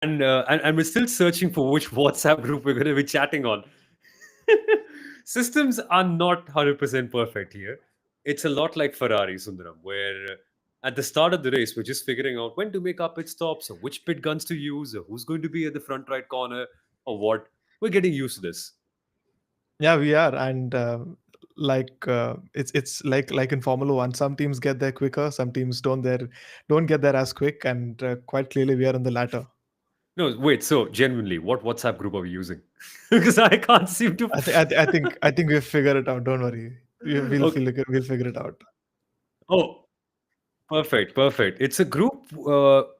And we're still searching for which WhatsApp group we're going to be chatting on. Systems are not 100% perfect here. It's a lot like Ferrari, Sundaram, where at the start of the race, we're just figuring out when to make our pit stops, or which pit guns to use, or who's going to be at the front right corner, or what. We're getting used to this. Yeah, we are, and it's like in Formula One. Some teams get there quicker, some teams don't get there as quick, and quite clearly we are in the latter. No, wait. So, genuinely, what WhatsApp group are we using? Because I can't seem to. I think we've figured it out. Don't worry, Okay. we'll figure it out. Oh, perfect, perfect. It's a group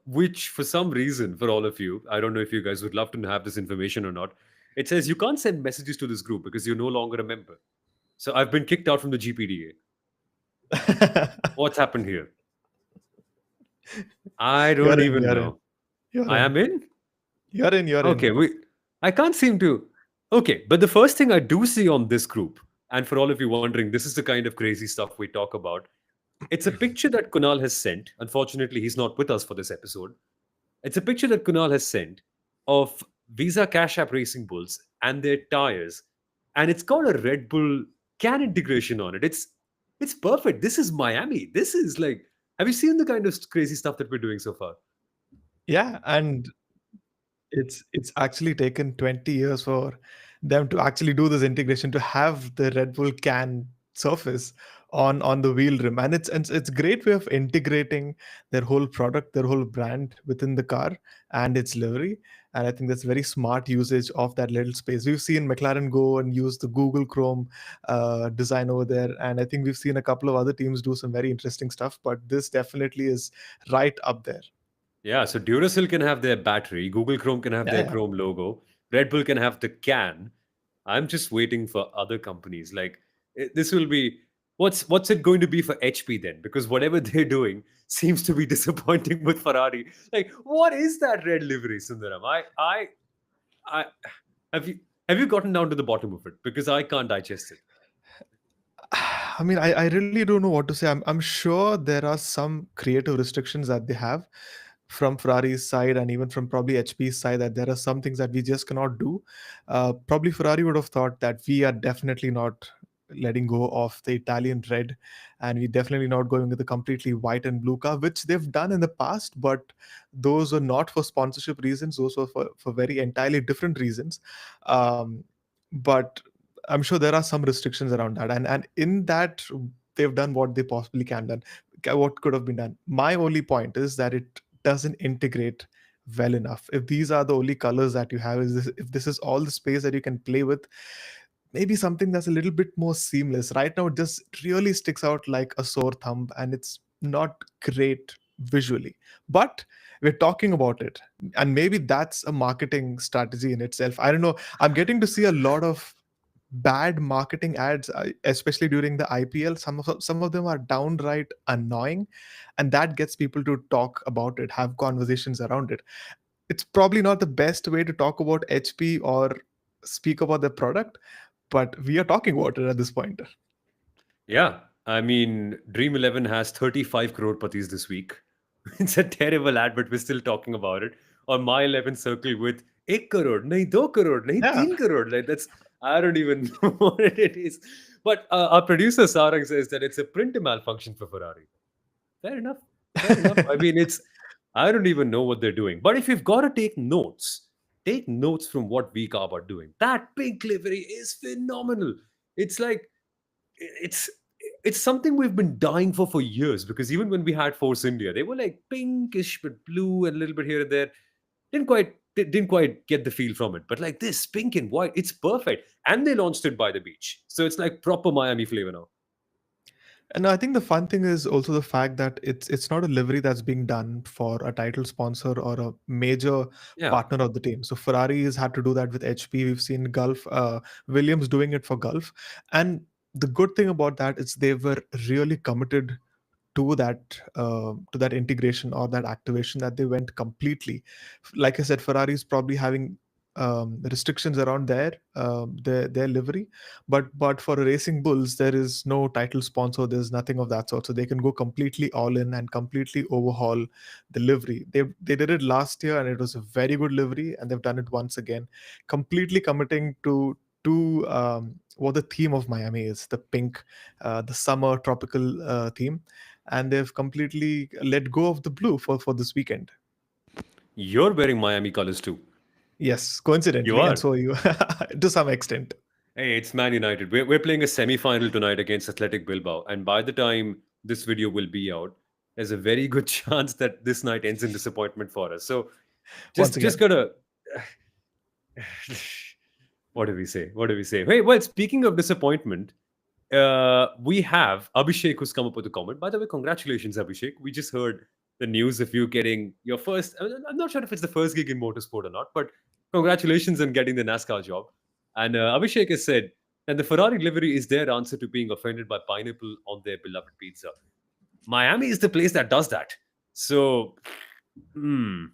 which, for some reason, for all of you, I don't know if you guys would love to have this information or not. It says you can't send messages to this group because you're no longer a member. So I've been kicked out from the GPDA. What's happened here? I You're don't in. even You're in. know. You're I in. am in. You're in. You're Okay, in. I can't seem to. Okay, but the first thing I do see on this group, and for all of you wondering, this is the kind of crazy stuff we talk about. It's a picture that Kunal has sent. Unfortunately, he's not with us for this episode. It's a picture that Kunal has sent of Visa Cash App Racing Bulls and their tires, and it's got a Red Bull can integration on it. It's perfect. This is Miami. This is like, have you seen the kind of crazy stuff that we're doing so far? Yeah, and it's actually taken 20 years for them to actually do this integration, to have the Red Bull can surface on the wheel rim, and it's great way of integrating their whole product, their whole brand within the car and its livery. And I think that's very smart usage of that little space. We've seen McLaren go and use the Google Chrome design over there, and I think we've seen a couple of other teams do some very interesting stuff, but this definitely is right up there. Yeah, so Duracell can have their battery, Google Chrome can have Yeah, their yeah. Chrome logo, Red Bull can have the can. I'm just waiting for other companies. Like this will be what's it going to be for HP then? Because whatever they're doing seems to be disappointing with Ferrari. Like what is that red livery, Sundaram? I have you have you gotten down to the bottom of it? Because I can't digest it. I mean, I really don't know what to say. I'm sure there are some creative restrictions that they have from Ferrari's side and even from probably HP's side, that there are some things that we just cannot do. Probably Ferrari would have thought that we are definitely not letting go of the Italian red, and we definitely not going with a completely white and blue car, which they've done in the past, but those were not for sponsorship reasons. Those were for very entirely different reasons. Um, but I'm sure there are some restrictions around that, and in that they've done what they possibly can done, what could have been done. My only point is that it doesn't integrate well enough. If these are the only colors that you have, if this is all the space that you can play with, maybe something that's a little bit more seamless. Right now, it just really sticks out like a sore thumb, and it's not great visually. But we're talking about it, and maybe that's a marketing strategy in itself. I don't know. I'm getting to see a lot of bad marketing ads, especially during the IPL. Some of them are downright annoying, and that gets people to talk about it, have conversations around it. It's probably not the best way to talk about HP or speak about the product, but we are talking about it at this point. Yeah, I mean, Dream 11 has 35 crore patis this week. It's a terrible ad, but we're still talking about it. On my 11 circle with 1 crore, nahi 2 crore, nahi Yeah. 3 crore. Like that's, I don't even know what it is. But our producer Sarang says that it's a printer malfunction for Ferrari. Fair enough. Fair enough. I mean, I don't even know what they're doing. But if you've got to take notes from what VCARB are doing. That pink livery is phenomenal. It's like, it's it's something we've been dying for years, because even when we had Force India, they were like pinkish but blue and a little bit here and there. Didn't quite get the feel from it. But like this pink and white, it's perfect. And they launched it by the beach, so it's like proper Miami flavor now. And I think the fun thing is also the fact that it's not a livery that's being done for a title sponsor or a major Yeah. partner of the team. So Ferrari has had to do that with HP. We've seen Gulf, Williams doing it for Gulf, and the good thing about that is they were really committed to that integration or that activation, that they went completely. Like I said, Ferrari is probably having restrictions around their livery, but for racing bulls there is no title sponsor, there's nothing of that sort, so they can go completely all in and completely overhaul the livery. They did it last year and it was a very good livery, and they've done it once again, completely committing to what the theme of Miami is, the pink, the summer tropical theme, and they've completely let go of the blue for this weekend. You're wearing Miami colors too. Yes, You coincidentally, and are. so are you, to some extent. Hey, it's Man United. We're playing a semi-final tonight against Athletic Bilbao, and by the time this video will be out, there's a very good chance that this night ends in disappointment for us. So Once just again. gotta what do we say? What do we say? Hey, well, speaking of disappointment, we have Abhishek who's come up with a comment. By the way, congratulations, Abhishek. We just heard the news of you getting your first. I'm not sure if it's the first gig in motorsport or not, but congratulations on getting the NASCAR job. And Abhishek has said that the Ferrari livery is their answer to being offended by pineapple on their beloved pizza. Miami is the place that does that. So, hmm,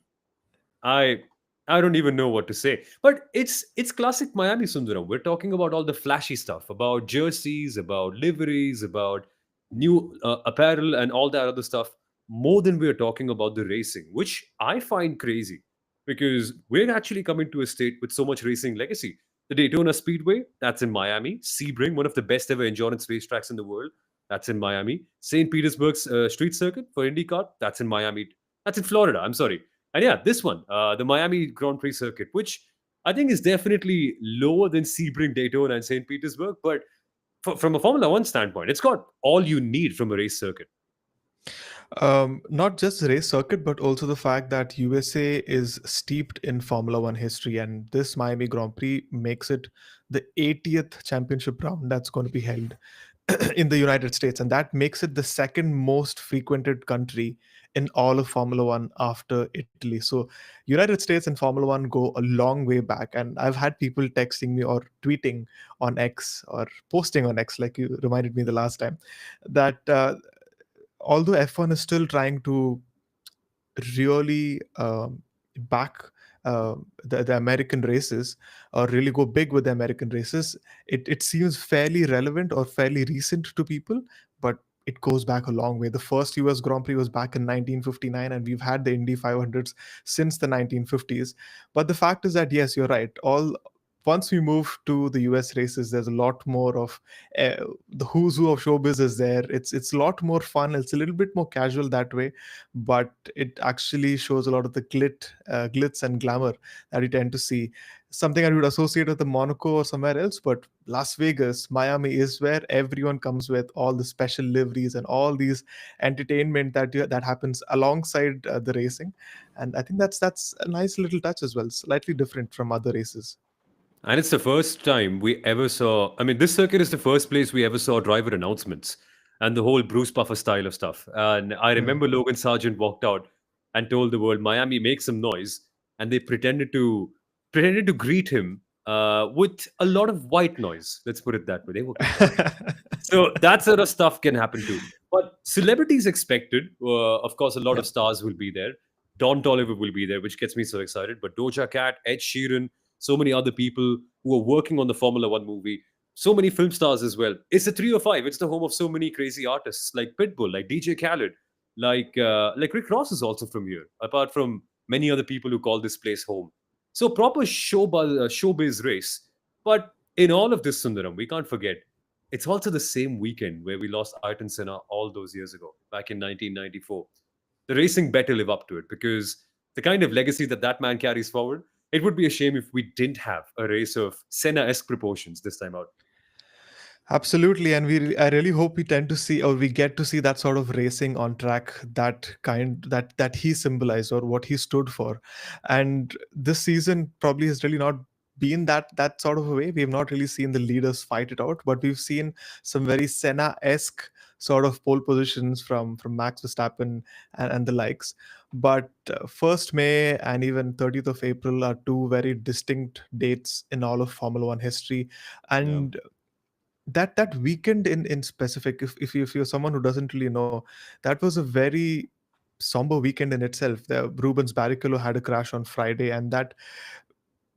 I I don't even know what to say. But it's classic Miami Sundaram. We're talking about all the flashy stuff, about jerseys, about liveries, about new apparel and all that other stuff more than we're talking about the racing, which I find crazy because we're actually coming to a state with so much racing legacy. The Daytona Speedway, that's in Miami. Sebring, one of the best ever endurance racetracks in the world, that's in Miami. St. Petersburg's street circuit for IndyCar, that's in Miami. That's in Florida, I'm sorry. And yeah, this one, the Miami Grand Prix circuit, which I think is definitely lower than Sebring, Daytona, and St. Petersburg. But from a Formula One standpoint, it's got all you need from a race circuit. Not just the race circuit, but also the fact that USA is steeped in Formula One history, and this Miami Grand Prix makes it the 80th championship round that's going to be held in the United States, and that makes it the second most frequented country in all of Formula One after Italy. So, United States and Formula One go a long way back, and I've had people texting me or tweeting on X or posting on X, like you reminded me the last time, that although F1 is still trying to really back the American races, or really go big with the American races, it seems fairly relevant or fairly recent to people, but it goes back a long way. The first US Grand Prix was back in 1959, and we've had the Indy 500s since the 1950s. But the fact is that, yes, you're right. All Once we move to the US races, there's a lot more of the who's who of showbiz is there. It's a lot more fun. It's a little bit more casual that way, but it actually shows a lot of the glitz and glamour that we tend to see. Something I would associate with the Monaco or somewhere else, but Las Vegas, Miami is where everyone comes with all the special liveries and all these entertainment that happens alongside the racing, and I think that's a nice little touch as well, slightly different from other races. And it's the first time we ever saw. I mean, this circuit is the first place we ever saw driver announcements and the whole Bruce Buffer style of stuff. And I Hmm. remember Logan Sargent walked out and told the world, "Miami, make some noise," and they pretended to greet him with a lot of white noise. Let's put it that way. They were quiet. So that sort of stuff can happen too. But celebrities expected. Of course, a lot of Yep. stars will be there. Don Toliver will be there, which gets me so excited. But Doja Cat, Ed Sheeran, so many other people who are working on the Formula One movie, so many film stars as well. It's a 305. It's the home of so many crazy artists like Pitbull, like DJ Khaled, like Rick Ross is also from here. Apart from many other people who call this place home. So proper showbiz race. But in all of this, Sundaram, we can't forget it's also the same weekend where we lost Ayrton Senna all those years ago, back in 1994. The racing better live up to it because the kind of legacy that that man carries forward, it would be a shame if we didn't have a race of Senna-esque proportions this time out. Absolutely, and I really hope we tend to see, or we get to see, that sort of racing on track, that he symbolized or what he stood for. And this season probably has really not been that sort of a way. We have not really seen the leaders fight it out, but we've seen some very Senna-esque sort of pole positions from Max Verstappen and the likes. But 1st May and even 30th of April are two very distinct dates in all of Formula One history, Yeah. and that weekend in specific, if you're someone who doesn't really know, that was a very somber weekend in itself. The Rubens Barrichello had a crash on Friday, and that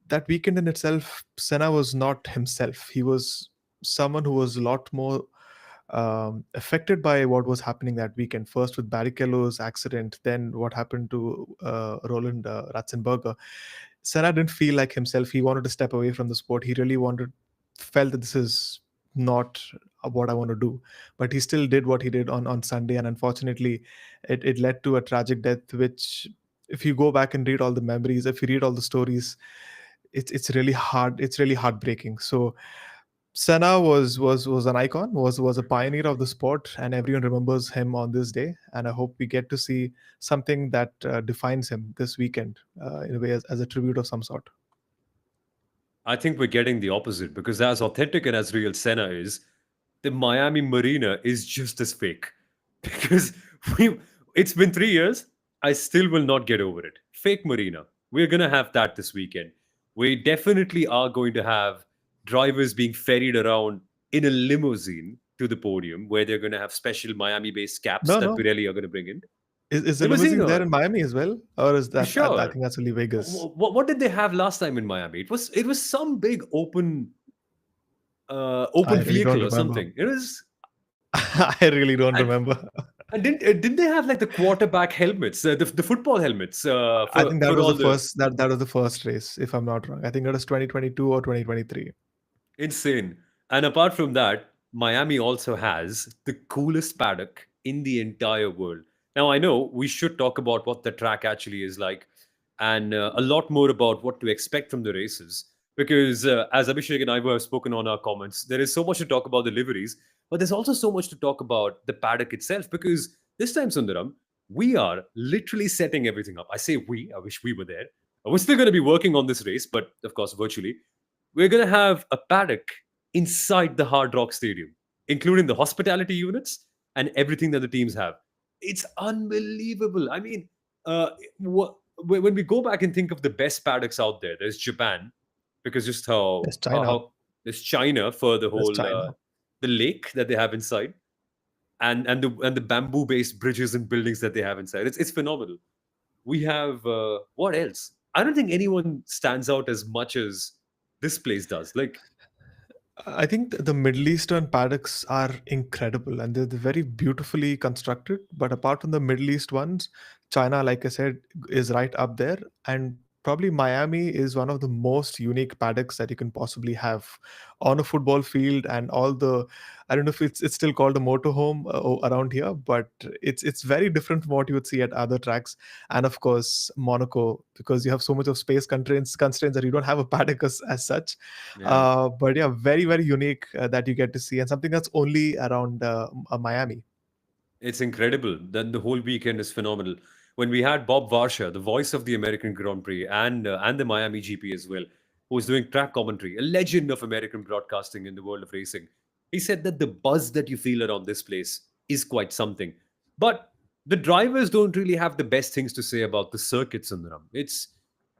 that weekend in itself, Senna was not himself. He was someone who was a lot more affected by what was happening that weekend. First with Barrichello's accident, then what happened to Roland Ratzenberger. Senna didn't feel like himself. He wanted to step away from the sport. He really felt that this is not what I want to do. But he still did what he did on Sunday, and unfortunately, it led to a tragic death. Which, if you go back and read all the memories, if you read all the stories, it's really hard. It's really heartbreaking. So Senna was an icon, was a pioneer of the sport, and everyone remembers him on this day. And I hope we get to see something that defines him this weekend, in a way as a tribute of some sort. I think we're getting the opposite because as authentic and as real Senna is, the Miami Marina is just as fake. Because we, it's been 3 years, I still will not get over it. Fake Marina. We're gonna have that this weekend. We definitely are going to have drivers being ferried around in a limousine to the podium where they're going to have special Miami-based caps No, that no. Pirelli are going to bring in. Is the Limousine limousine there or in Miami as well, or is that I sure. think that's only Vegas? What did they have last time in Miami? It was some big open I really don't vehicle or remember. something. It was I really don't and remember. didn't they have like the quarterback helmets, the football helmets I for think that was all the the first that was the first race, if I'm not wrong. I think that was 2022 or 2023. insane. And apart from that, Miami also has the coolest paddock in the entire world. Now, I know we should talk about what the track actually is like and a lot more about what to expect from the races. Because as Abhishek and I have spoken on our comments, there is so much to talk about the liveries, but there's also so much to talk about the paddock itself. Because this time, Sundaram, we are literally setting everything up. I say we, I wish we were there. We're still going to be working on this race, but of course, virtually. We're going to have a paddock inside the Hard Rock Stadium, including the hospitality units and everything that the teams have. It's unbelievable. I mean, uh, when we go back and think of the best paddocks out there, there's Japan because just There's China. how there's China for the There's whole China. the lake that they have inside and the bamboo based bridges and buildings that they have inside. It's phenomenal. We have what else? I don't think anyone stands out as much as this place does. Like I think the Middle Eastern paddocks are incredible and they're very beautifully constructed. But apart from the Middle East ones, China, like I said, is right up there. And probably Miami is one of the most unique paddocks that you can possibly have on a football field. And all the, I don't know if it's still called a motorhome around here, but it's very different from what you would see at other tracks. And of course, Monaco, because you have so much of space constraints that you don't have a paddock as such. yeah, But yeah, very, very unique that you get to see, and something that's only around Miami. it's incredible. Then the whole weekend is phenomenal. When we had Bob Varsha, the voice of the American Grand Prix and the Miami GP as well, who was doing track commentary, a legend of American broadcasting in the world of racing, he said that the buzz that you feel around this place is quite something. But the drivers don't really have the best things to say about the circuits in the Ram. It's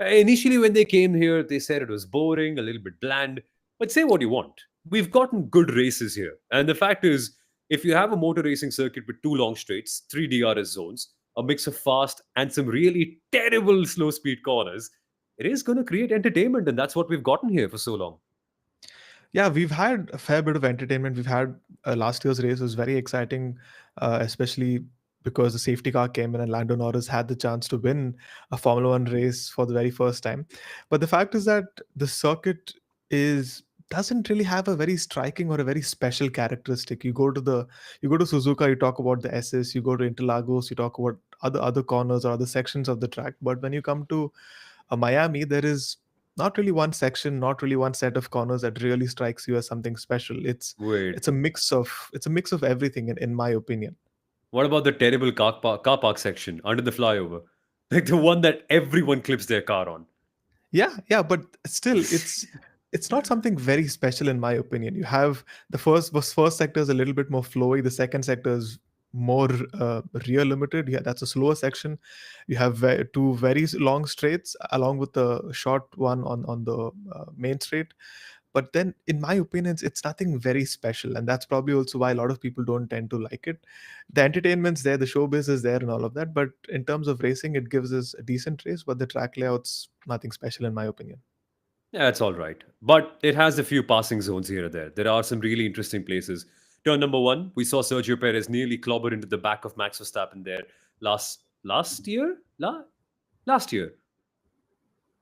initially when they came here, they said it was boring, a little bit bland. But say what you want, we've gotten good races here, and the fact is if you have a motor racing circuit with two long straights, three DRS zones, a mix of fast and some really terrible slow speed corners, it is going to create entertainment, and that's what we've gotten here for so long. Yeah, we've had a fair bit of entertainment. We've had last year's race was very exciting, especially because the safety car came in and Lando Norris had the chance to win a Formula One race for the very first time. But the fact is that the circuit is doesn't really have a very striking or a very special characteristic. You go to Suzuka, you talk about the SS. You go to Interlagos, you talk about other corners or other sections of the track. But when you come to Miami, there is not really one section, not really one set of corners that really strikes you as something special. Wait, It's a mix of everything, in my opinion. what about the terrible car park section under the flyover? Like the one that everyone clips their car on. Yeah, but still, it's not something very special in my opinion. You have the first sector is a little bit more flowy. The second sector is more rear limited. Yeah, that's a slower section. You have two very long straights along with the short one on the main straight. But then, in my opinion, it's nothing very special, and that's probably also why a lot of people don't tend to like it. The entertainment's there, the showbiz is there, and all of that. But in terms of racing, it gives us a decent race. But the track layout's nothing special, in my opinion. Yeah, it's all right. But it has a few passing zones here or there. There are some really interesting places. Turn number one, we saw Sergio Perez nearly clobber into the back of Max Verstappen there last year? Last year.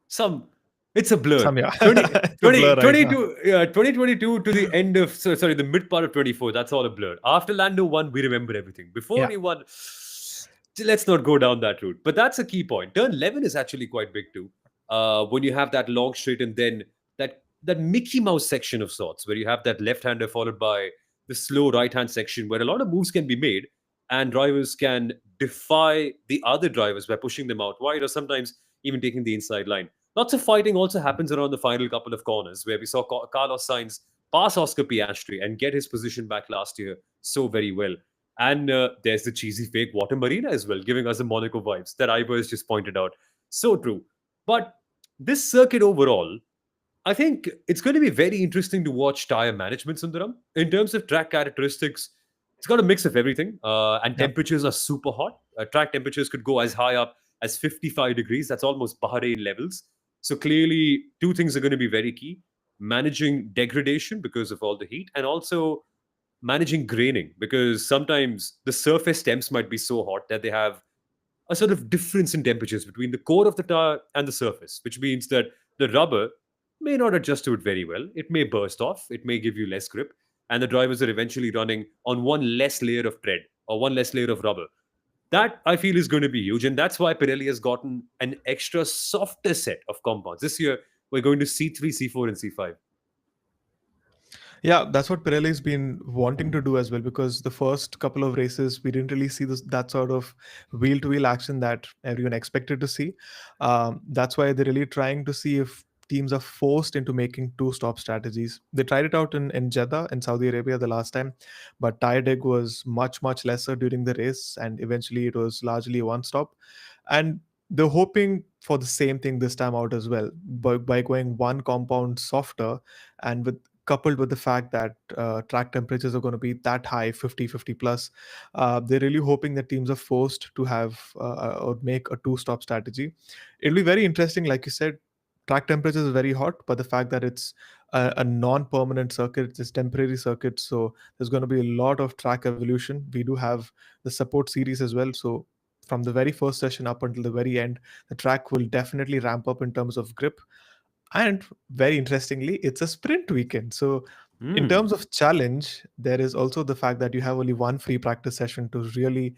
Some It's a blur. Some, yeah. 20 It's a blur right now. 2022 to the end of sorry, the mid part of 24. That's all a blur. After Lando won, we remember everything. Before Yeah. he won, let's not go down that route. But that's a key point. Turn 11 is actually quite big too. When you have that long straight and then that Mickey Mouse section of sorts, where you have that left hander followed by the slow right hand section, where a lot of moves can be made and drivers can defy the other drivers by pushing them out wide or sometimes even taking the inside line. Lots of fighting also happens around the final couple of corners, where we saw Carlos Sainz pass Oscar Piastri and get his position back last year so very well. And there's the cheesy fake water marina as well, giving us the Monaco vibes that Ivers just pointed out. So true. But this circuit overall, I think it's going to be very interesting to watch tire management, Sundaram. In terms of track characteristics, it's got a mix of everything. And Yeah. temperatures are super hot. Track temperatures could go as high up as 55 degrees. That's almost Bahrain levels. So clearly, two things are going to be very key: managing degradation because of all the heat, and also managing graining because sometimes the surface temps might be so hot that they have a sort of difference in temperatures between the core of the tire and the surface, which means that the rubber may not adjust to it very well. It may burst off, it may give you less grip, and the drivers are eventually running on one less layer of tread or one less layer of rubber. That I feel is going to be huge, and that's why Pirelli has gotten an extra softer set of compounds. This year, we're going to C3, C4, and C5. Yeah, that's what Pirelli's been wanting to do as well, because the first couple of races we didn't really see that sort of wheel to wheel action that everyone expected to see. That's why they're really trying to see if teams are forced into making two stop strategies. They tried it out in Jeddah in Saudi Arabia the last time, but tire deg was much lesser during the race, and eventually it was largely one stop. And they're hoping for the same thing this time out as well, by going one compound softer, and with coupled with the fact that track temperatures are going to be that high, 50 plus. They're really hoping that teams are forced to have or make a two-stop strategy. It'll be very interesting, like you said. Track temperatures is very hot, but the fact that it's a non-permanent circuit, it's temporary circuit, so there's going to be a lot of track evolution. We do have the support series as well, so from the very first session up until the very end, the track will definitely ramp up in terms of grip. And very interestingly, it's a sprint weekend. So, in Hmm. terms of challenge, there is also the fact that you have only one free practice session to really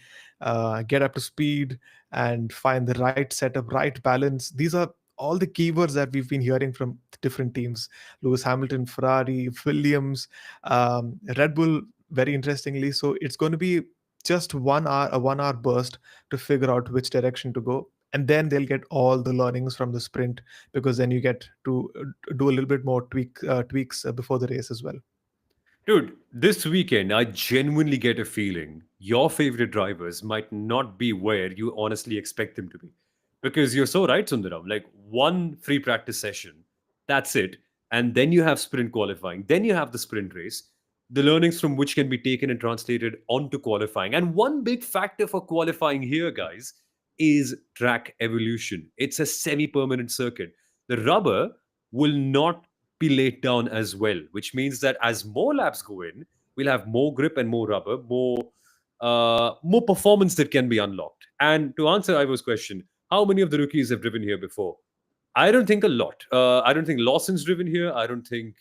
get up to speed and find the right setup, right balance. These are all the keywords that we've been hearing from different teams: Lewis Hamilton, Ferrari, Williams, Red Bull. Very interestingly, so it's going to be just 1 hour, a 1 hour burst to figure out which direction to go, and then they'll get all the learnings from the sprint, because then you get to do a little bit more tweaks before the race as well. Dude, this weekend, I genuinely get a feeling your favorite drivers might not be where you honestly expect them to be. Because you're so right, Sundaram. Like one free practice session, that's it. And then you have sprint qualifying. Then you have the sprint race, the learnings from which can be taken and translated onto qualifying. And one big factor for qualifying here, guys, is track evolution. It's a semi permanent circuit. The rubber will not be laid down as well, which means that as more laps go in, we'll have more grip and more rubber, more performance that can be unlocked. And to answer Ivo's question, how many of the rookies have driven here before? I don't think a lot. I don't think Lawson's driven here. I don't think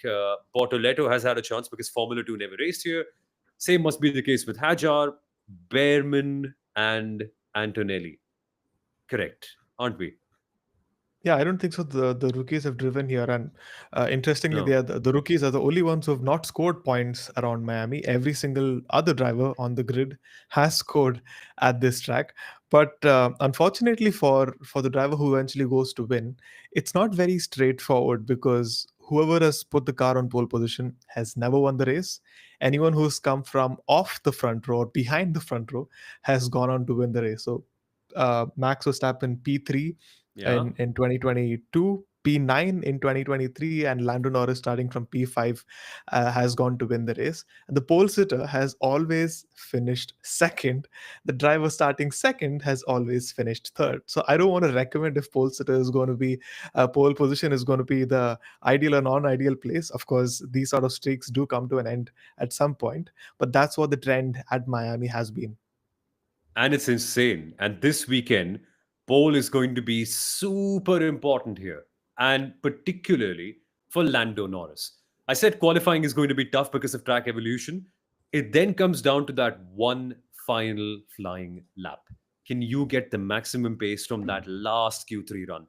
Bortoletto has had a chance because Formula 2 never raced here. Same must be the case with Hajar, Behrman, and Antonelli. Correct, aren't we? Yeah, I don't think so. The rookies have driven here, and interestingly, they No. are the rookies are the only ones who have not scored points around Miami. Every single other driver on the grid has scored at this track, but unfortunately for the driver who eventually goes to win, it's not very straightforward, because whoever has put the car on pole position has never won the race. Anyone who's come from off the front row or behind the front row has gone on to win the race. So Max Verstappen P3 Yeah. in 2022. P9 in 2023, and Lando Norris starting from P5 has gone to win the race. And the pole sitter has always finished second. The driver starting second has always finished third. So I don't want to recommend if pole sitter is going to be pole position is going to be the ideal or non-ideal place. Of course, these sort of streaks do come to an end at some point, but that's what the trend at Miami has been. And it's insane. And this weekend, pole is going to be super important here, and particularly for Lando Norris. I said qualifying is going to be tough because of track evolution. It then comes down to that one final flying lap. Can you get the maximum pace from that last Q3 run?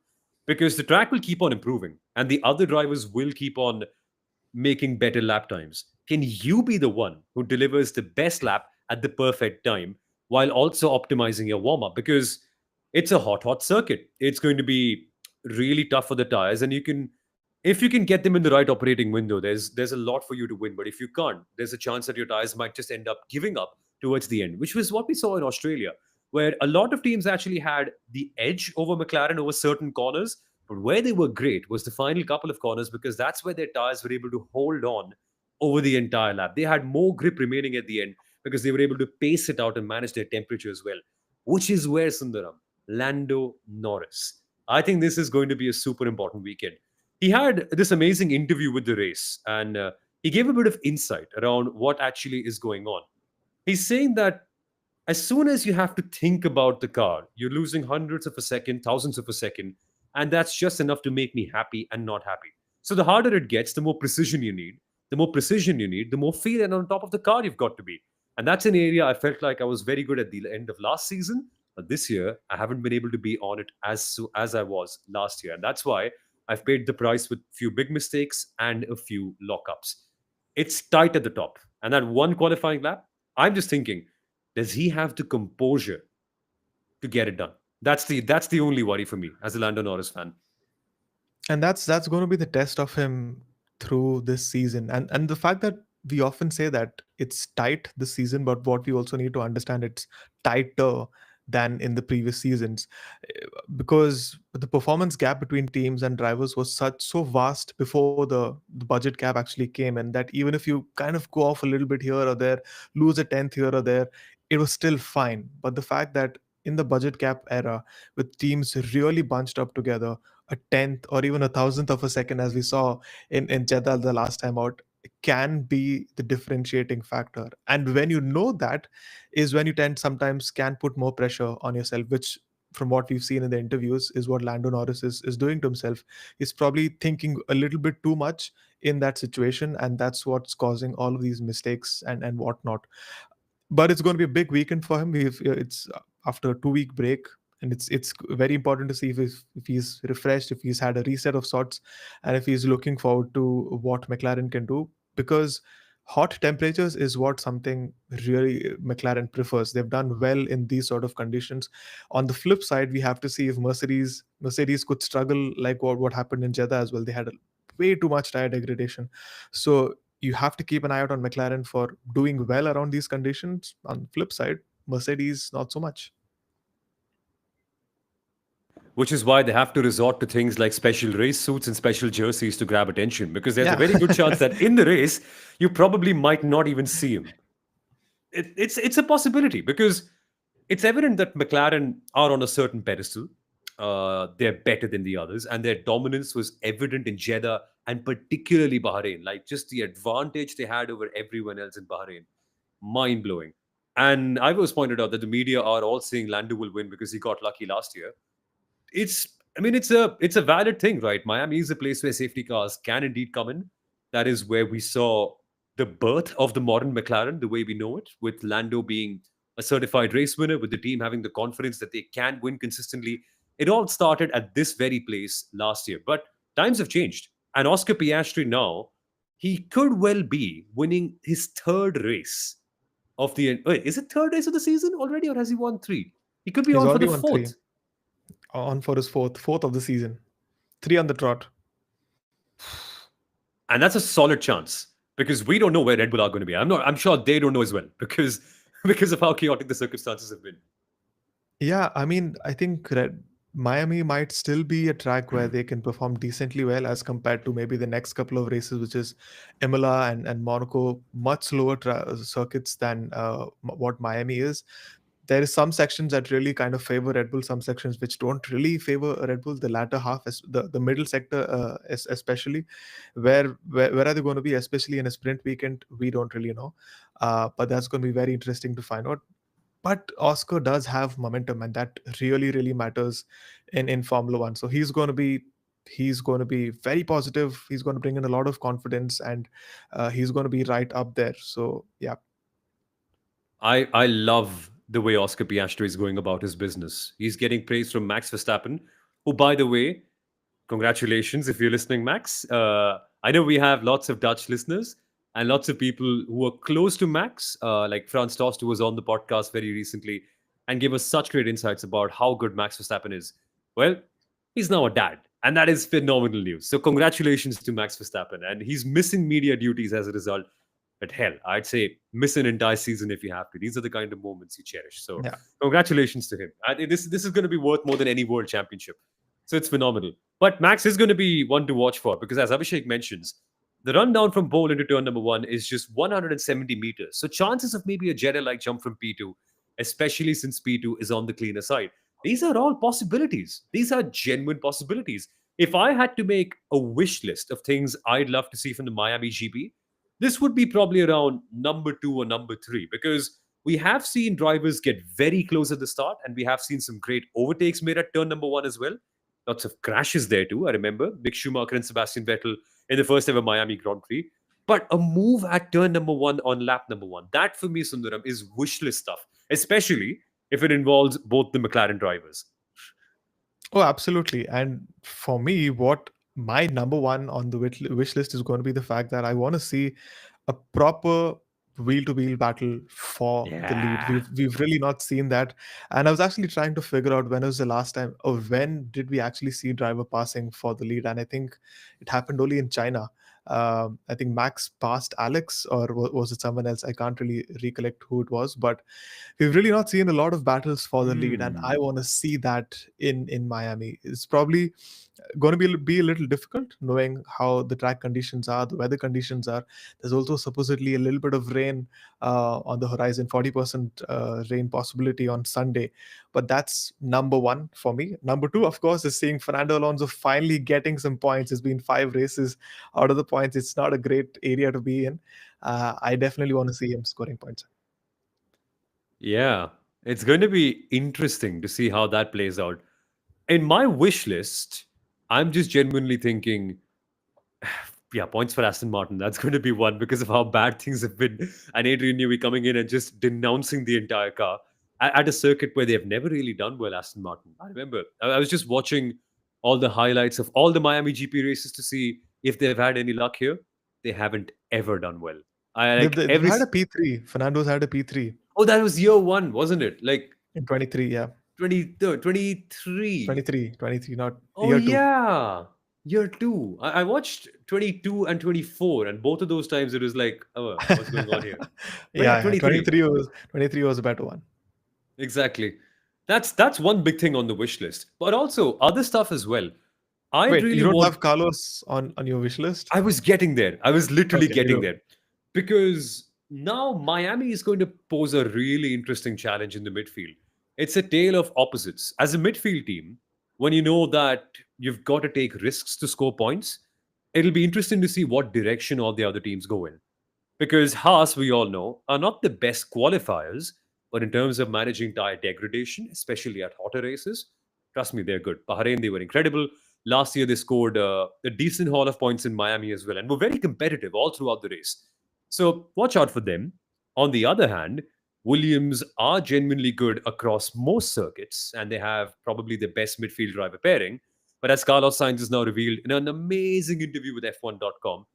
Because the track will keep on improving and the other drivers will keep on making better lap times. Can you be the one who delivers the best lap at the perfect time while also optimizing your warm up? Because it's a hot circuit. It's going to be really tough for the tires, and if you can get them in the right operating window, there's a lot for you to win. But if you can't, there's a chance that your tires might just end up giving up towards the end, which was what we saw in Australia, where a lot of teams actually had the edge over McLaren over certain corners. But where they were great was the final couple of corners, because that's where their tires were able to hold on over the entire lap. They had more grip remaining at the end because they were able to pace it out and manage their temperature as well, which is where Sundaram, Lando Norris. I think this is going to be a super important weekend. He had this amazing interview with the race, and he gave a bit of insight around what actually is going on. He's saying that as soon as you have to think about the car, you're losing hundreds of a second, thousands of a second, and that's just enough to make me happy and not happy. So the harder it gets, the more precision you need. The more precision you need, the more feel and on top of the car you've got to be. And that's an area I felt like I was very good at the end of last season. But this year, I haven't been able to be on it as I was last year. And that's why I've paid the price with a few big mistakes and a few lockups. It's tight at the top. And that one qualifying lap, I'm just thinking, does he have the composure to get it done? That's the only worry for me as a Lando Norris fan. And that's going to be the test of him through this season. And the fact that we often say that it's tight this season, but what we also need to understand, it's tighter than in the previous seasons, because the performance gap between teams and drivers was so vast before the budget cap actually came, and that even if you kind of go off a little bit here or there, lose a tenth here or there, it was still fine. But the fact that in the budget cap era, with teams really bunched up together, a tenth or even a thousandth of a second, as we saw in Jeddah the last time out, can be the differentiating factor. And when you know that, is when you tend sometimes can put more pressure on yourself, which from what we've seen in the interviews is what Lando Norris is doing to himself. He's probably thinking a little bit too much in that situation, and that's what's causing all of these mistakes and whatnot. But it's going to be a big weekend for him. It's after a 2 week break, and it's very important to see if he's refreshed, if he's had a reset of sorts, and if he's looking forward to what McLaren can do. Because hot temperatures is what something really McLaren prefers. They've done well in these sort of conditions. On the flip side, we have to see if Mercedes could struggle like what happened in Jeddah as well. They had way too much tire degradation. So you have to keep an eye out on McLaren for doing well around these conditions. On the flip side, Mercedes not so much. Which is why they have to resort to things like special race suits and special jerseys to grab attention, because there's a Yeah. very good chance that in the race, you probably might not even see him. It's a possibility, because it's evident that McLaren are on a certain pedestal. They're better than the others, and their dominance was evident in Jeddah and particularly Bahrain. Like, just the advantage they had over everyone else in Bahrain, mind blowing. And I've always pointed out that the media are all saying Lando will win because he got lucky last year. It's a valid thing, right? Miami is a place where safety cars can indeed come in. That is where we saw the birth of the modern McLaren, the way we know it, with Lando being a certified race winner, with the team having the confidence that they can win consistently. It all started at this very place last year, but times have changed. And Oscar Piastri now, he could well be winning his third race of the. Wait, is it third race of the season already, or has he won three? He could be He's on for already the won three, fourth. on for his fourth of the season, three on the trot. And that's a solid chance, because we don't know where Red Bull are going to be. I'm sure they don't know as well, because of how chaotic the circumstances have been. Yeah, I mean, I think Miami might still be a track where they can perform decently well as compared to maybe the next couple of races, which is Imola and Monaco, much slower circuits than what Miami is. There is some sections that really kind of favor Red Bull, some sections which don't really favor Red Bull. The latter half, the middle sector, especially, where are they going to be? Especially in a sprint weekend, we don't really know. But that's going to be very interesting to find out. But Oscar does have momentum, and that really, really matters in Formula One. So he's going to be very positive. He's going to bring in a lot of confidence, and he's going to be right up there. So yeah, I love the way Oscar Piastri is going about his business. He's getting praise from Max Verstappen, who, by the way, congratulations if you're listening, Max. I know we have lots of Dutch listeners and lots of people who are close to Max, like Franz Tost, who was on the podcast very recently and gave us such great insights about how good Max Verstappen is. Well, he's now a dad, and that is phenomenal news. So, congratulations to Max Verstappen. And he's missing media duties as a result. But hell, I'd say miss an entire season if you have to. These are the kind of moments you cherish. So, yeah. congratulations to him. This is going to be worth more than any world championship. So it's phenomenal. But Max is going to be one to watch for because, as Abhishek mentions, the rundown from pole into turn number one is just 170 meters. So chances of maybe a Jedi-like jump from P2, especially since P2 is on the cleaner side, these are all possibilities. These are genuine possibilities. If I had to make a wish list of things I'd love to see from the Miami GP, this would be probably around number two or number three because we have seen drivers get very close at the start and we have seen some great overtakes made at turn number one as well. Lots of crashes there too. I remember Mick Schumacher and Sebastian Vettel in the first ever Miami Grand Prix. But a move at turn number one on lap number one, that for me, Sundaram, is wish list stuff, especially if it involves both the McLaren drivers. Oh, absolutely. And for me, what my number one on the wish list is going to be the fact that I want to see a proper wheel to wheel battle for the lead. Yeah. We've really not seen that. And I was actually trying to figure out when was the last time or when did we actually see driver passing for the lead. And I think it happened only in China. I think Max passed Alex, or was it someone else? I can't really recollect who it was, but we've really not seen a lot of battles for the lead, and I Hmm. want to see that in Miami. It's probably going to be a little difficult knowing how the track conditions are, the weather conditions are. There's also supposedly a little bit of rain on the horizon, 40% rain possibility on Sunday. But that's number one for me. Number two, of course, is seeing Fernando Alonso finally getting some points. It's been 5 races out of the points. It's not a great area to be in. I definitely want to see him scoring points. Yeah. It's going to be interesting to see how that plays out. In my wish list, I'm just genuinely thinking, yeah, points for Aston Martin. That's going to be one because of how bad things have been. And Adrian Newey coming in and just denouncing the entire car at a circuit where they have never really done well, Aston Martin. I remember I was just watching all the highlights of all the Miami GP races to see if they've had any luck here. They haven't ever done well. I They've, like they've every. had a P3. Fernando's had a P3 Oh, that was year one, wasn't it? Like in 23. Yeah, 23. 23, not Oh year two. yeah, year two. I watched 22 and 24, and both of those times it was like, oh, what's going on here? But yeah, Yeah. 23. 23 was a better one. Exactly. That's one big thing on the wish list, but also other stuff as well. I'd Wait, you really don't want. have Carlos on your wish list? I was getting there. I was literally Okay, you getting don't. there because now Miami is going to pose a really interesting challenge in the midfield. It's a tale of opposites. As a midfield team, when you know that you've got to take risks to score points, it'll be interesting to see what direction all the other teams go in. Because Haas, we all know, are not the best qualifiers, but in terms of managing tire degradation, especially at hotter races, trust me, they're good. Bahrain, they were incredible. Last year, they scored a decent haul of points in Miami as well and were very competitive all throughout the race. So watch out for them. On the other hand, Williams are genuinely good across most circuits, and they have probably the best midfield driver pairing. But as Carlos Sainz has now revealed in an amazing interview with F1.com,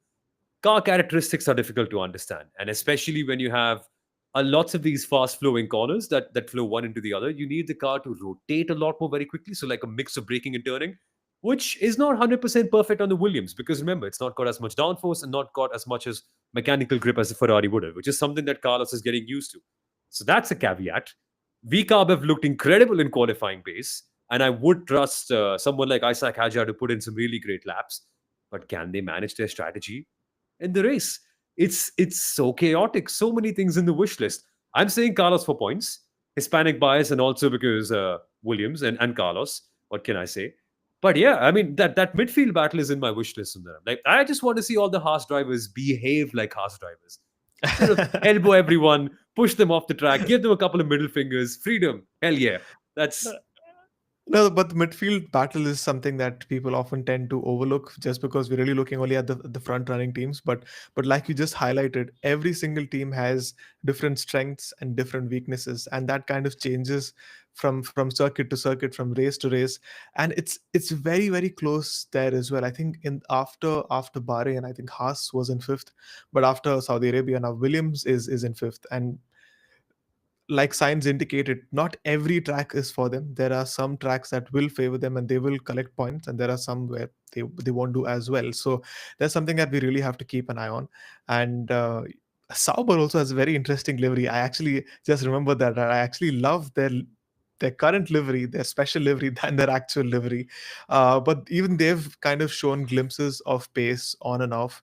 car characteristics are difficult to understand, and especially when you have a lots of these fast flowing corners that flow one into the other, you need the car to rotate a lot more very quickly, so like a mix of braking and turning, which is not 100% perfect on the Williams because remember it's not got as much downforce and not got as much as mechanical grip as the Ferrari would have, which is something that Carlos is getting used to. So that's a caveat. VCarb have looked incredible in qualifying pace, And I would trust someone like Isaac Hajar to put in some really great laps. But can they manage their strategy in the race? It's so chaotic. So many things in the wish list. I'm saying Carlos for points, Hispanic bias, and also because Williams and Carlos. What can I say? But yeah, I mean that midfield battle is in my wish list. Sundaram. Like I just want to see all the Haas drivers behave like Haas drivers. Sort of elbow everyone, push them off the track, give them a couple of middle fingers, freedom. Hell yeah, that's No, but the midfield battle is something that people often tend to overlook just because we're really looking only at the front running teams. But like you just highlighted, every single team has different strengths and different weaknesses, and that kind of changes from circuit to circuit, from race to race, and it's very very close there as well. I think in after Bahrain, I think Haas was in fifth, but after Saudi Arabia now Williams is in fifth, and like signs indicated, not every track is for them. There are some tracks that will favor them and they will collect points, and there are some where they won't do as well. So that's something that we really have to keep an eye on. And Sauber also has a very interesting livery. I actually just remember that I actually love their current livery, their special livery, than their actual livery. But even they've kind of shown glimpses of pace on and off.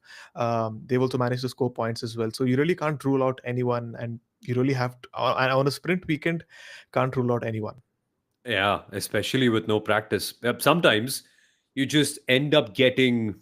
They've also managed to score points as well. So you really can't rule out anyone, and you really have to, on a sprint weekend, can't rule out anyone. yeah, especially with no practice. Sometimes you just end up getting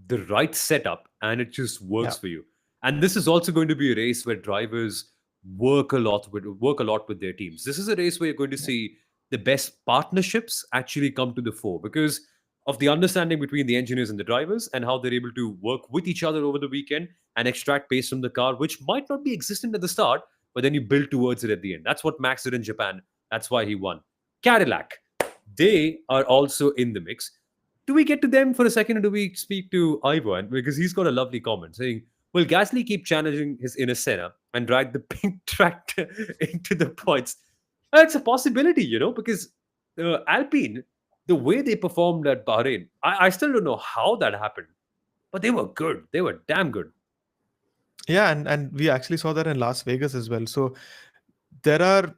the right setup and it just Yeah. works for you. And this is also going to be a race where drivers work a lot with their teams. This is a race where you're going to see the best partnerships actually come to the fore because of the understanding between the engineers and the drivers and how they're able to work with each other over the weekend and extract pace from the car, which might not be existent at the start, but then you build towards it at the end. That's what Max did in Japan. That's why he won. Cadillac, they are also in the mix. Do we get to them for a second or do we speak to Ivan? Because he's got a lovely comment saying, will Gasly keep challenging his inner Senna and drag the pink tractor into the points? It's a possibility, because Alpine, the way they performed at Bahrain, I still don't know how that happened, but they were good. They were damn good. Yeah, and we actually saw that in Las Vegas as well. So there are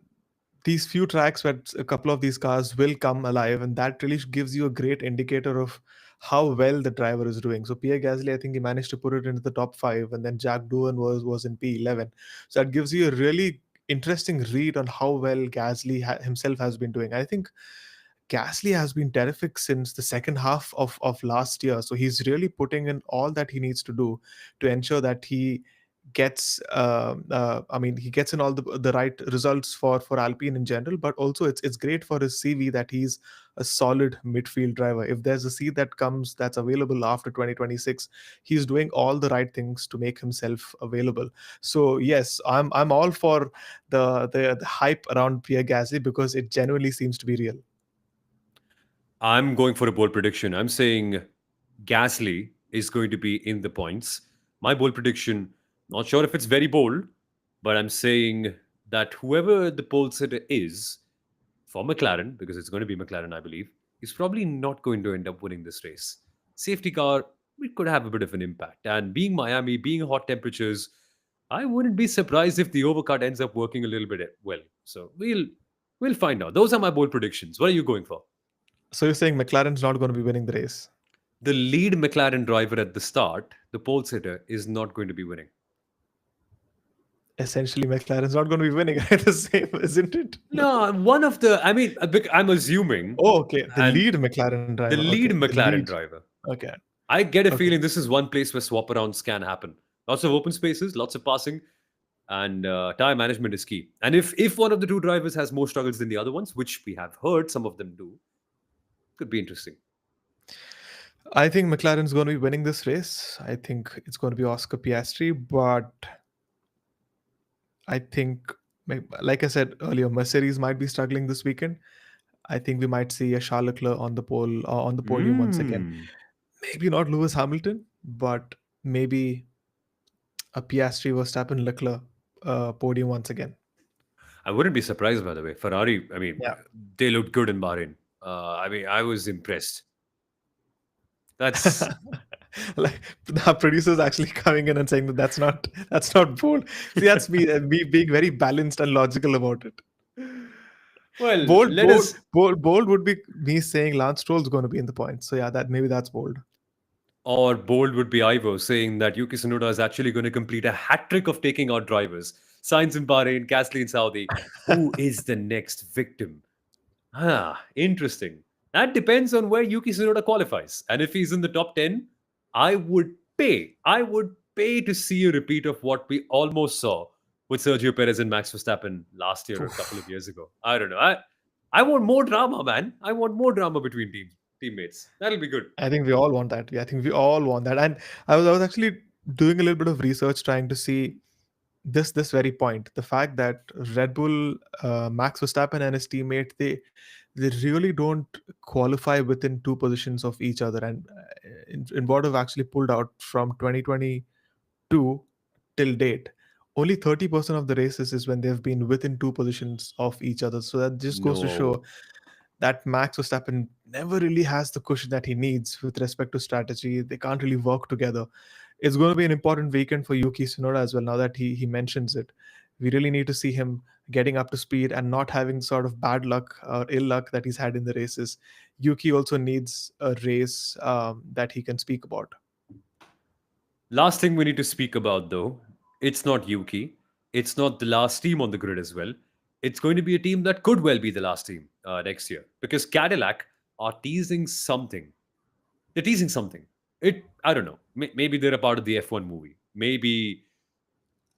these few tracks where a couple of these cars will come alive, and that really gives you a great indicator of how well the driver is doing. So Pierre Gasly, I think he managed to put it into the top five, and then Jack Doohan was in P11. So that gives you a really interesting read on how well Gasly himself has been doing. I think Gasly has been terrific since the second half of last year. So he's really putting in all that he needs to do to ensure that he gets I mean he gets in all the right results for Alpine in general, but also it's great for his CV that he's a solid midfield driver. If there's a seat that comes that's available after 2026, he's doing all the right things to make himself available. So yes, I'm all for the hype around Pierre Gasly because it genuinely seems to be real. I'm going for a bold prediction. I'm saying Gasly is going to be in the points. My bold prediction, not sure if it's very bold, but I'm saying that whoever the pole sitter is for McLaren, because it's going to be McLaren, I believe, is probably not going to end up winning this race. Safety car, it could have a bit of an impact. And being Miami, being hot temperatures, I wouldn't be surprised if the overcut ends up working a little bit well. So we'll find out. Those are my bold predictions. What are you going for? So you're saying McLaren's not going to be winning the race? The lead McLaren driver at the start, the pole sitter, is not going to be winning. Essentially, McLaren's not going to be winning. Right? The same, isn't it? No, one of the, I mean, I'm assuming, Oh, okay. The and lead McLaren the driver. lead Okay, the McLaren lead. driver. Okay, I get a okay. feeling this is one place where swap arounds can happen. Lots of open spaces, lots of passing, and tire management is key. And if one of the two drivers has more struggles than the other ones, which we have heard some of them do, could be interesting. I think McLaren's going to be winning this race. I think it's going to be Oscar Piastri, but I think, like I said earlier, Mercedes might be struggling this weekend. I think we might see a Charles Leclerc on the podium once again. Mm. Maybe not Lewis Hamilton, but maybe a Piastri Verstappen Leclerc podium once again. I wouldn't be surprised, by the way. Ferrari, I mean, Yeah. they looked good in Bahrain. I mean, I was impressed. That's Like the producers actually coming in and saying that that's not bold. See, that's me being very balanced and logical about it. Well, Bold, let bold, us. bold, bold would be me saying Lance Stroll's going to be in the points. So yeah, that maybe that's bold. Or bold would be Ivo saying that Yuki Tsunoda is actually going to complete a hat trick of taking out drivers. Sainz in Bahrain, Gasly in Saudi. Who is the next victim? Interesting. That depends on where Yuki Tsunoda qualifies. And if he's in the top 10, I would pay. I would pay to see a repeat of what we almost saw with Sergio Perez and Max Verstappen last year or a couple of Oof. years ago. I don't know. I want more drama, man. I want more drama between teammates. That'll be good. I think we all want that. I think we all want that. And I was actually doing a little bit of research trying to see this very point. The fact that Red Bull, Max Verstappen and his teammate, they really don't qualify within two positions of each other. And in what I've actually pulled out from 2022 till date, only 30% of the races is when they've been within two positions of each other. So that just goes to No. show that Max Verstappen never really has the cushion that he needs with respect to strategy. They can't really work together. It's going to be an important weekend for Yuki Tsunoda as well. Now that he mentions it, we really need to see him getting up to speed and not having sort of bad luck or ill luck that he's had in the races. Yuki also needs a race that he can speak about. Last thing we need to speak about, though, it's not Yuki. It's not the last team on the grid as well. It's going to be a team that could well be the last team next year because Cadillac are teasing something. They're teasing something. I don't know. Maybe they're a part of the F1 movie. Maybe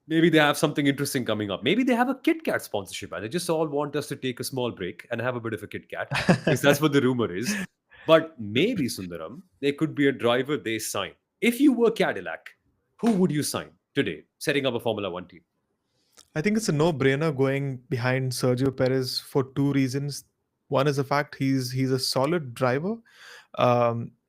they have something interesting coming up. Maybe they have a Kit Kat sponsorship and they just all want us to take a small break and have a bit of a Kit Kat because that's what the rumor is. But maybe, Sundaram, there could be a driver they sign. If you were Cadillac, who would you sign today setting up a Formula One team? I think it's a no-brainer going behind Sergio Perez for two reasons. One is the fact he's a solid driver.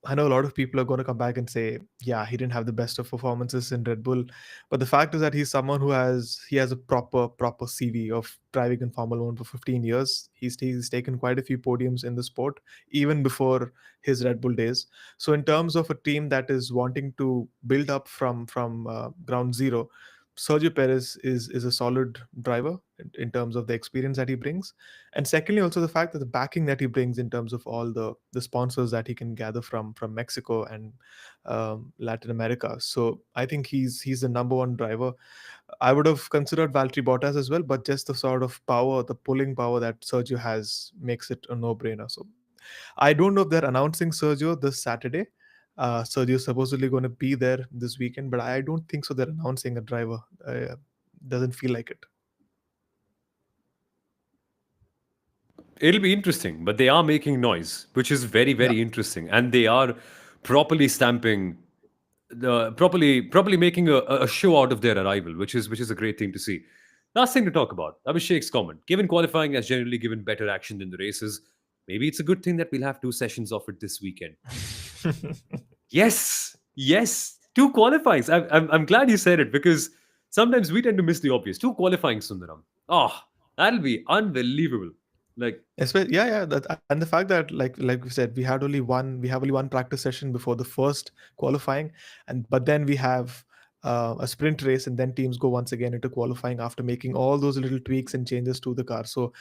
I know a lot of people are going to come back and say, yeah, he didn't have the best of performances in Red Bull, but the fact is that he's someone who has a proper CV of driving in Formula One for 15 years. He's taken quite a few podiums in the sport, even before his Red Bull days. So in terms of a team that is wanting to build up from ground zero, Sergio Perez is a solid driver in terms of the experience that he brings, and secondly, also the fact that the backing that he brings in terms of all the sponsors that he can gather from Mexico and Latin America. So I think he's the number one driver. I would have considered Valtteri Bottas as well, but just the sort of power, the pulling power that Sergio has makes it a no-brainer. So I don't know if they're announcing Sergio this Saturday. Sergio's supposedly going to be there this weekend, but I don't think so. They're announcing a driver. Doesn't feel like it. It'll be interesting, but they are making noise, which is very, Yeah. very interesting. And they are properly stamping properly making a show out of their arrival, which is a great thing to see. Last thing to talk about, Abhishek's comment. Given qualifying has generally given better action than the races, maybe it's a good thing that we'll have two sessions of it this weekend. Yes, yes, two qualifyings. I'm glad you said it because sometimes we tend to miss the obvious. Two qualifying, Sundaram. Oh, that'll be unbelievable. Like, Yeah. And the fact that, like we said, we have only one practice session before the first qualifying, and but then we have a sprint race, and then teams go once again into qualifying after making all those little tweaks and changes to the car. So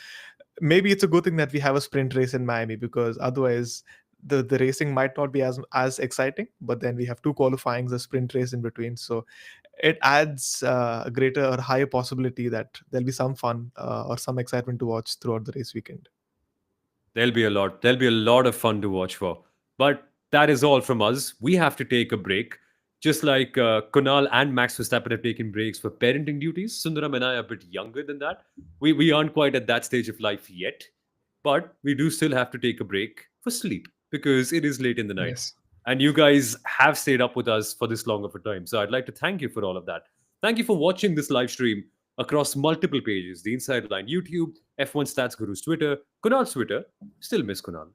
maybe it's a good thing that we have a sprint race in Miami, because otherwise the racing might not be as exciting. But then we have two qualifyings, a sprint race in between, so it adds a greater or higher possibility that there'll be some fun or some excitement to watch throughout the race weekend. there'll be a lot. There'll be a lot of fun to watch for. But that is all from us. We have to take a break. Just like Kunal and Max Verstappen have taken breaks for parenting duties, Sundaram and I are a bit younger than that. We aren't quite at that stage of life yet. But we do still have to take a break for sleep because it is late in the night. Yes. And you guys have stayed up with us for this long of a time. So I'd like to thank you for all of that. Thank you for watching this live stream across multiple pages, the Inside Line YouTube, F1 Stats Guru's Twitter, Kunal's Twitter. Still miss Kunal.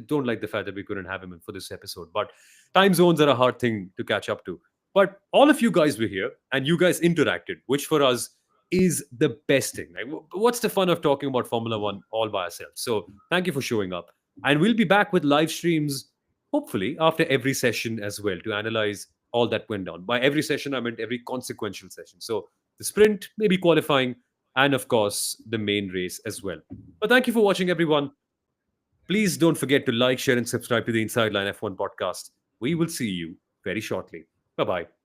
Don't like the fact that we couldn't have him in for this episode. But time zones are a hard thing to catch up to. But all of you guys were here and you guys interacted, which for us is the best thing. Like, what's the fun of talking about Formula One all by ourselves? So thank you for showing up. And we'll be back with live streams, hopefully, after every session as well to analyze all that went down. By every session, I meant every consequential session. So the sprint, maybe qualifying, and of course, the main race as well. But thank you for watching, everyone. Please don't forget to like, share, and subscribe to the Inside Line F1 podcast. We will see you very shortly. Bye bye.